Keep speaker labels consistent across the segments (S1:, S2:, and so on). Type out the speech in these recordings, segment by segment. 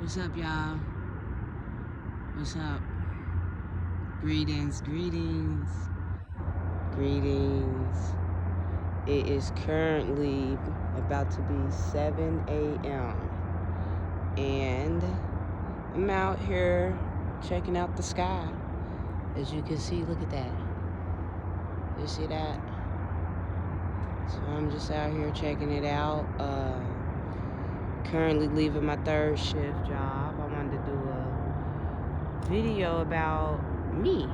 S1: What's up, y'all? What's up? Greetings, greetings, greetings. It is currently about to be 7 a.m. and I'm out here checking out the sky. As you can see, look at that. You see that? So I'm just out here checking it out. Currently leaving my third shift job. I wanted to do a video about me,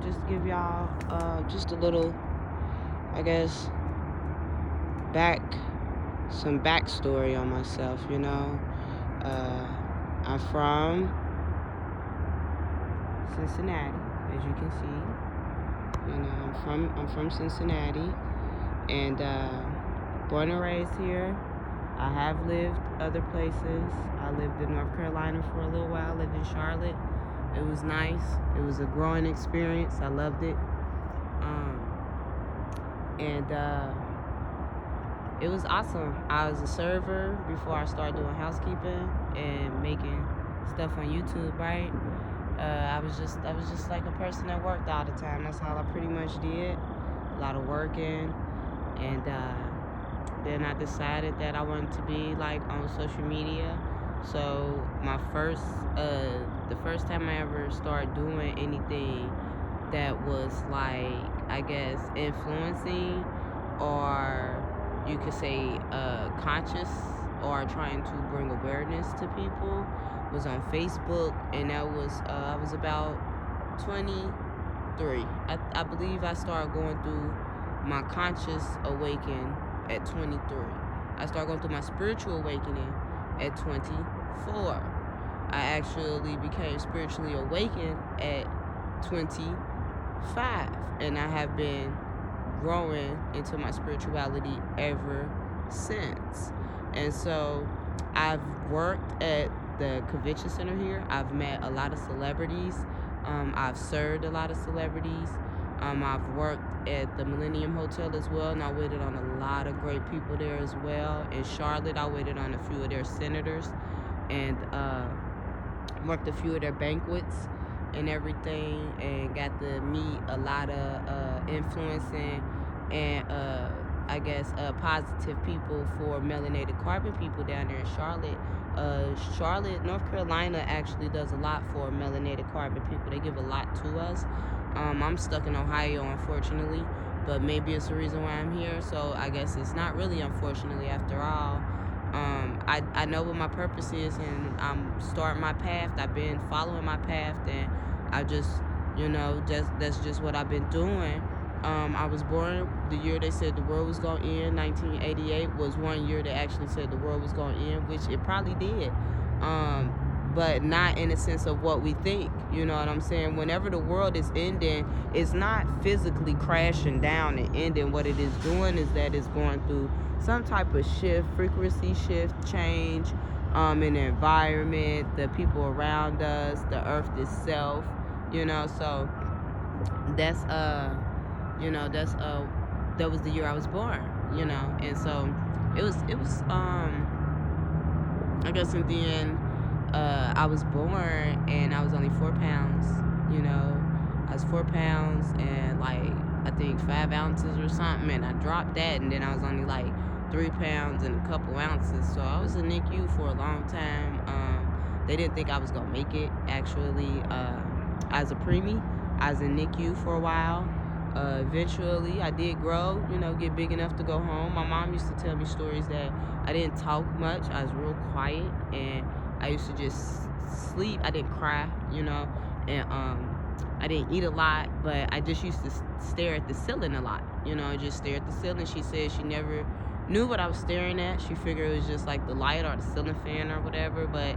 S1: just give y'all just a little, I guess, some backstory on myself. I'm from Cincinnati, as you can see. I'm from Cincinnati, and born and raised here. I have lived other places. I lived in North Carolina for a little while. Lived in Charlotte. It was nice. It was a growing experience. I loved it. And it was awesome. I was a server before I started doing housekeeping and making stuff on YouTube, right? I was just like a person that worked all the time. That's all I pretty much did. A lot of working. And then I decided that I wanted to be like on social media. So the first time I ever started doing anything that was like, I guess, influencing, or you could say conscious, or trying to bring awareness to people, was on Facebook. And that was I was about 23. I believe I started going through my conscious awakening at 23. I started going through my spiritual awakening at 24. I actually became spiritually awakened at 25, and I have been growing into my spirituality ever since. And so I've worked at the convention center here. I've met a lot of celebrities. I've served a lot of celebrities. I've worked at the Millennium Hotel as well, and I waited on a lot of great people there as well. In Charlotte, I waited on a few of their senators, and worked a few of their banquets and everything, and got to meet a lot of influencing and I guess positive people for melanated carbon people down there in Charlotte. Charlotte, North Carolina actually does a lot for melanated carbon people. They give a lot to us. I'm stuck in Ohio, unfortunately, but maybe it's the reason why I'm here. So I guess it's not really unfortunately after all. I know what my purpose is, and I'm starting my path. I've been following my path, and I just, that's just what I've been doing. I was born the year they said the world was going to end. 1988 was one year they actually said the world was going to end, which it probably did. But not in the sense of what we think. You know what I'm saying? Whenever the world is ending, it's not physically crashing down and ending. What it is doing is that it's going through some type of shift, frequency shift, change in the environment, the people around us, the earth itself. So that's that was the year I was born. And so it was I guess in the end, I was born and I was only 4 pounds. I was 4 pounds and like I think 5 ounces or something, and I dropped that, and then I was only like 3 pounds and a couple ounces. So I was in NICU for a long time. They didn't think I was gonna make it. Actually, as a preemie, I was in NICU for a while. Eventually, I did grow, get big enough to go home. My mom used to tell me stories that I didn't talk much. I was real quiet, and I used to just sleep. I didn't cry, and I didn't eat a lot, but I just used to stare at the ceiling a lot, just stare at the ceiling. She said she never knew what I was staring at. She figured it was just like the light or the ceiling fan or whatever, but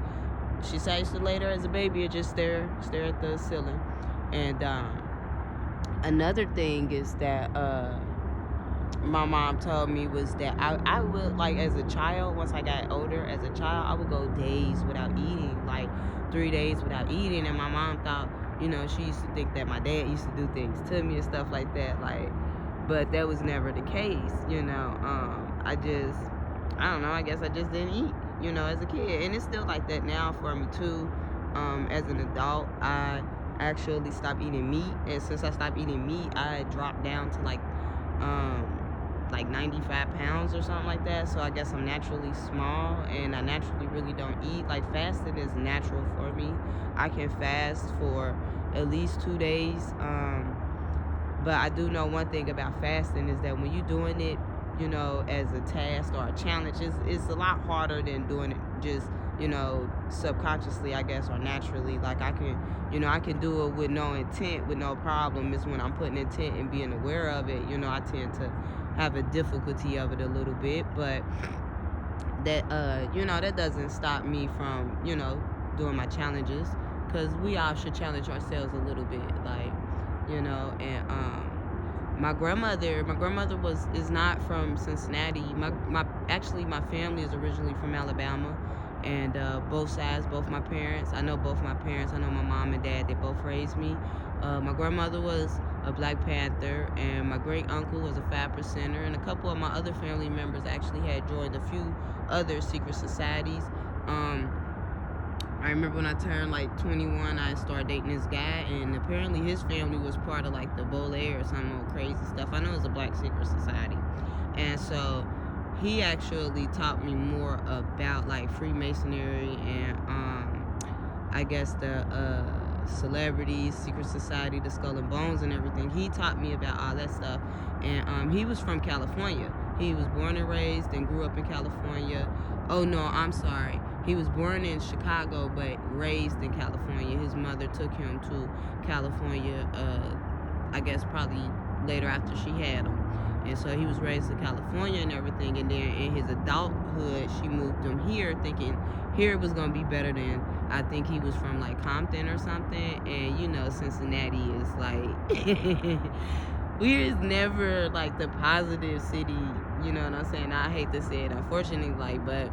S1: she said I used to lay there as a baby and just stare at the ceiling. And another thing is that my mom told me was that I would, like, as a child, once I got older, as a child, I would go days without eating, like 3 days without eating. And my mom thought, she used to think that my dad used to do things to me and stuff like that, like, but that was never the case. I don't know, I guess I just didn't eat. you know, as a kid. And it's still like that now for me too. As an adult, I actually stopped eating meat, and since I stopped eating meat, I dropped down to like 95 pounds or something like that. So I guess I'm naturally small, and I naturally really don't eat. Like, fasting is natural for me. I can fast for at least 2 days. But I do know one thing about fasting is that when you're doing it, you know, as a task or a challenge, it's a lot harder than doing it just, you know, subconsciously, I guess, or naturally. Like, I can do it with no intent, with no problem. It's when I'm putting intent and being aware of it, you know, I tend to have a difficulty of it a little bit. But that, you know, that doesn't stop me from, you know, doing my challenges, because we all should challenge ourselves a little bit, like, you know. And my grandmother is not from Cincinnati. Actually, my family is originally from Alabama, and both sides, both my parents. I know both my parents. I know my mom and dad. They both raised me. My grandmother was a Black Panther, and my great uncle was a 5%er, and a couple of my other family members actually had joined a few other secret societies. Um, I remember when I turned like 21, I started dating this guy, and apparently his family was part of like the Bole or some old crazy stuff. I know it was a Black secret society. And so he actually taught me more about like Freemasonry and I guess the celebrities, secret society, the Skull and Bones and everything. He taught me about all that stuff. And he was from California. He was born and raised and grew up in California. Oh no, I'm sorry. He was born in Chicago but raised in California. His mother took him to California, I guess probably later after she had him. And so he was raised in California and everything. And then in his adulthood, she moved him here thinking here it was going to be better than, I think he was from like Compton or something. And you know, Cincinnati is like, we're never like the positive city, you know what I'm saying? I hate to say it, unfortunately, like, but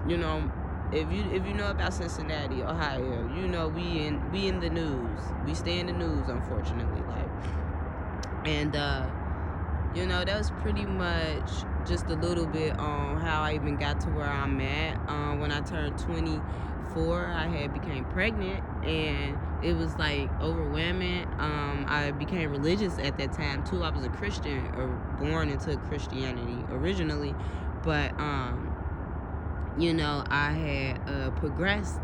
S1: you know, if you know about Cincinnati, Ohio, you know we in the news. We stay in the news, unfortunately, like. And you know, that was pretty much just a little bit on how I even got to where I'm at. When I turned 24, I had became pregnant, and it was like overwhelming. I became religious at that time too. I was a Christian, or born into Christianity originally, but you know, I had progressed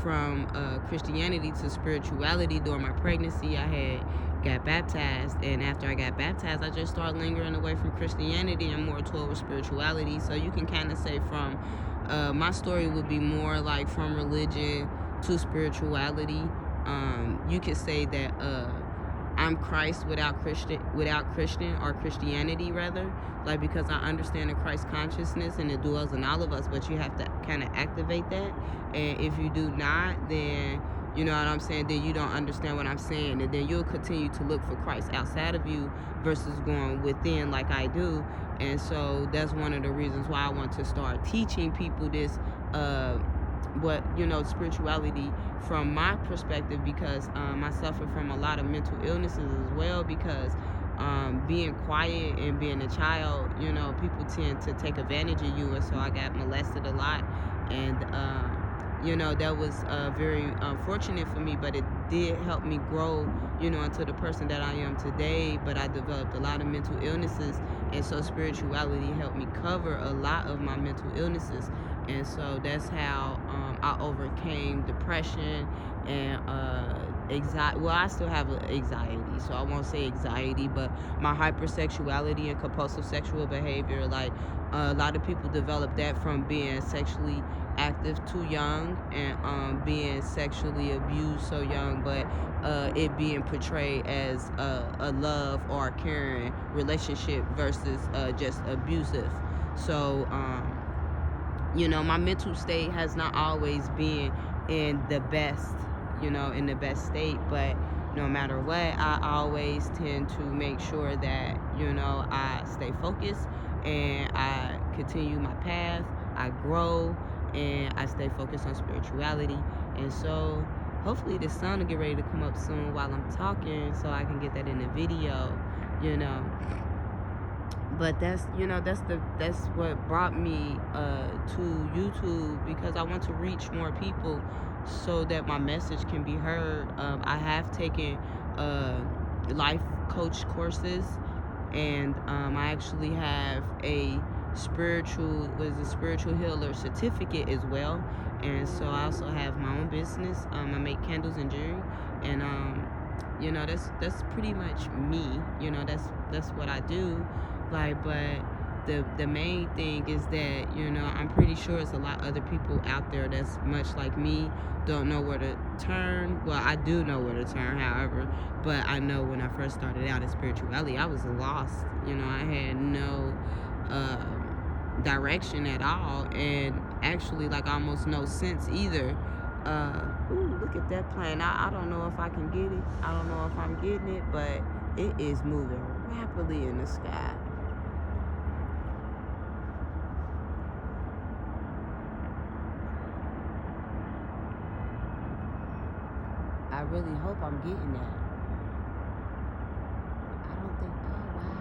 S1: from Christianity to spirituality during my pregnancy. I had got baptized, and after I got baptized, I just started lingering away from Christianity and more towards spirituality. So you can kind of say from my story would be more like from religion to spirituality. You could say that I'm Christ without Christian or Christianity rather, like, because I understand the Christ consciousness and it dwells in all of us, but you have to kind of activate that. And if you do not, then you know what I'm saying, then you don't understand what I'm saying, and then you'll continue to look for Christ outside of you versus going within like I do. And so that's one of the reasons why I want to start teaching people this what, you know, spirituality from my perspective, because I suffer from a lot of mental illnesses as well, because being quiet and being a child, you know, people tend to take advantage of you, and so I got molested a lot. And you know, that was very unfortunate for me, but it did help me grow, you know, into the person that I am today. But I developed a lot of mental illnesses, and so spirituality helped me cover a lot of my mental illnesses. And so that's how I overcame depression and anxiety. Well, I still have anxiety, so I won't say anxiety, but my hypersexuality and compulsive sexual behavior, like a lot of people develop that from being sexually active too young, and being sexually abused so young, but it being portrayed as a love or a caring relationship versus just abusive. So you know, my mental state has not always been in the best, you know, in the best state, but no matter what, I always tend to make sure that, you know, I stay focused and I continue my path, I grow, and I stay focused on spirituality. And so hopefully the sun will get ready to come up soon while I'm talking, so I can get that in the video, you know. But that's what brought me to YouTube, because I want to reach more people so that my message can be heard. I have taken life coach courses, and I actually have a spiritual healer certificate as well. And so I also have my own business. I make candles and jewelry, and that's pretty much me. That's what I do. Like, but the main thing is that I'm pretty sure it's a lot other people out there that's much like me, don't know where to turn. Well, I do know where to turn, however, but I know when I first started out in spirituality, I was lost. I had no direction at all, and actually, like, almost no sense either. Ooh, look at that plane. I don't know if I can get it. I don't know if I'm getting it, but it is moving rapidly in the sky. I really hope I'm getting that. I don't think. Oh, wow.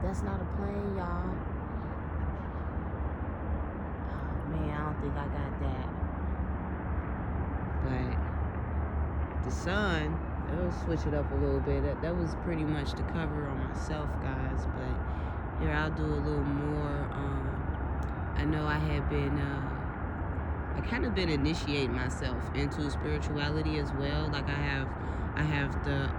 S1: That's not a plane, y'all. Oh, man, I don't think I got that. But the sun, it'll switch it up a little bit. That was pretty much the cover on myself, guys. But here, I'll do a little more. I know I have been. I kind of been initiating myself into spirituality as well. Like, I have the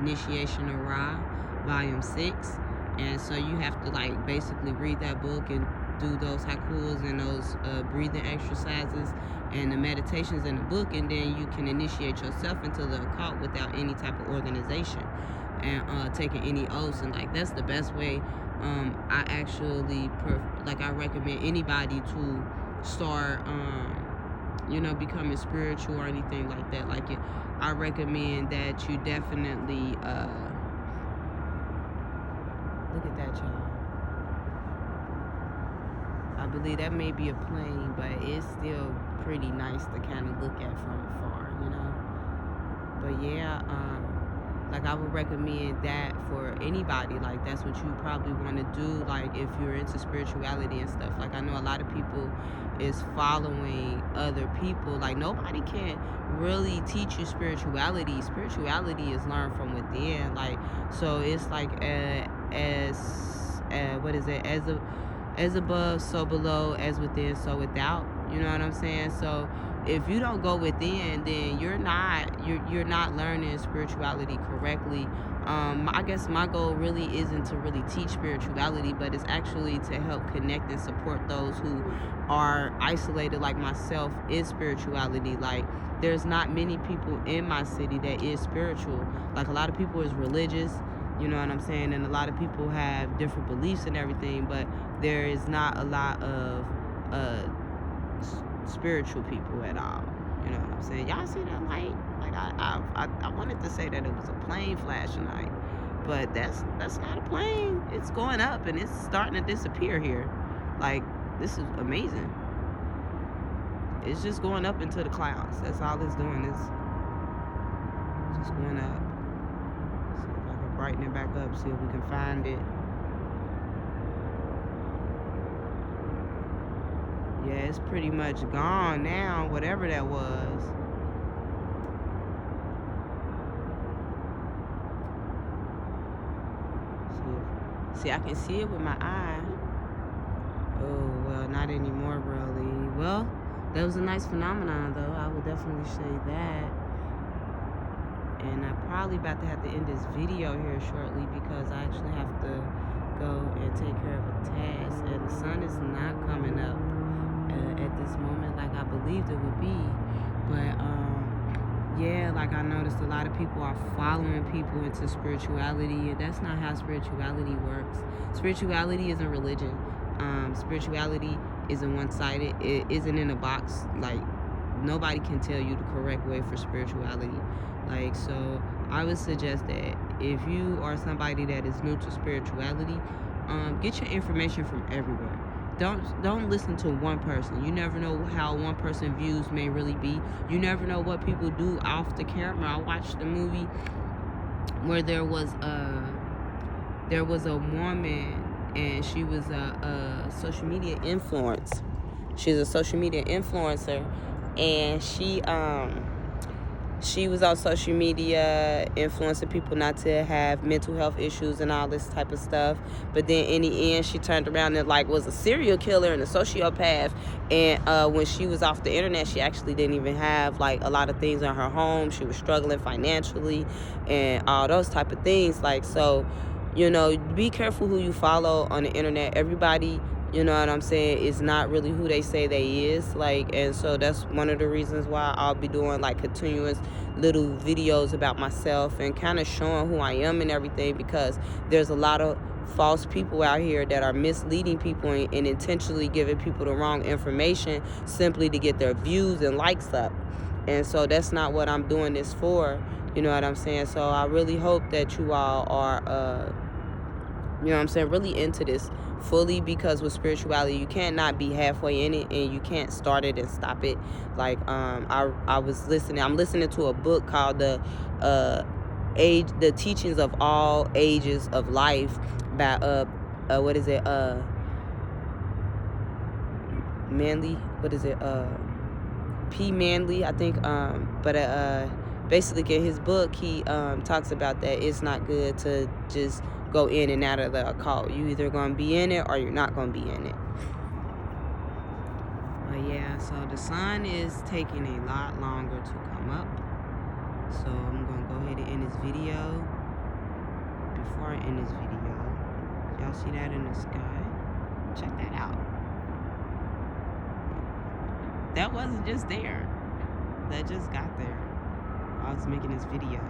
S1: Initiation of Ra, Volume 6, and so you have to, like, basically read that book and do those haikus and those breathing exercises and the meditations in the book, and then you can initiate yourself into the occult without any type of organization and taking any oaths. And, like, that's the best way. I actually I recommend anybody to start becoming spiritual or anything like that. Like, I recommend that you definitely look at that, y'all. I believe that may be a plane, but it's still pretty nice to kind of look at from afar, But yeah, like, I would recommend that for anybody. Like, that's what you probably want to do, like, if you're into spirituality and stuff. Like, I know a lot of people is following other people. Like, nobody can really teach you spirituality. Spirituality is learned from within. Like, so it's like what is it? As above, so below, as within, so without. You know what I'm saying? So if you don't go within, then you're not learning spirituality correctly. I guess my goal really isn't to really teach spirituality, but it's actually to help connect and support those who are isolated like myself in spirituality. Like, there's not many people in my city that is spiritual. Like, a lot of people is religious, you know what I'm saying? And a lot of people have different beliefs and everything, but there is not a lot of spiritual people at all. You know what I'm saying? Y'all see that light? Like, I wanted to say that it was a plane flashing light, but that's not a plane. It's going up and it's starting to disappear here. Like, this is amazing. It's just going up into the clouds. That's all it's doing, is just going up. See if I can brighten it back up, see if we can find it. Yeah, it's pretty much gone now, whatever that was. See, I can see it with my eye. Oh, well, not anymore, really. Well, that was a nice phenomenon, though. I would definitely say that. And I'm probably about to have to end this video here shortly, because I actually have to go and take care of a task. And the sun is not coming up at this moment like I believed it would be. But yeah, like, I noticed a lot of people are following people into spirituality, and that's not how spirituality works. Spirituality isn't religion. Spirituality isn't one-sided. It isn't in a box. Like, nobody can tell you the correct way for spirituality. Like, so I would suggest that if you are somebody that is new to spirituality, get your information from everywhere. Don't listen to one person. You never know how one person's views may really be. You never know what people do off the camera. I watched a movie where there was there was a woman, and she was a social media influence. She's a social media influencer, and she was on social media influencing people not to have mental health issues and all this type of stuff. But then in the end, she turned around and like was a serial killer and a sociopath. And when she was off the internet, she actually didn't even have like a lot of things in her home. She was struggling financially and all those type of things. Like, so, you know, be careful who you follow on the internet. Everybody, you know what I'm saying, is not really who they say they is. Like, and so that's one of the reasons why I'll be doing like continuous little videos about myself and kind of showing who I am and everything, because there's a lot of false people out here that are misleading people and intentionally giving people the wrong information simply to get their views and likes up. And so that's not what I'm doing this for. You know what I'm saying? So I really hope that you all are you know what I'm saying, really into this fully, because with spirituality, you can't not be halfway in it, and you can't start it and stop it. Like, I'm listening to a book called the Teachings of All Ages of Life by what is it, Manly, what is it, P. Manley, I think. But basically in his book, he talks about that it's not good to just go in and out of the occult. You either gonna be in it or you're not gonna be in it. But yeah, so the sun is taking a lot longer to come up. So I'm gonna go ahead and end this video. Before I end this video, y'all see that in the sky? Check that out. That wasn't just there. That just got there. I was making this video.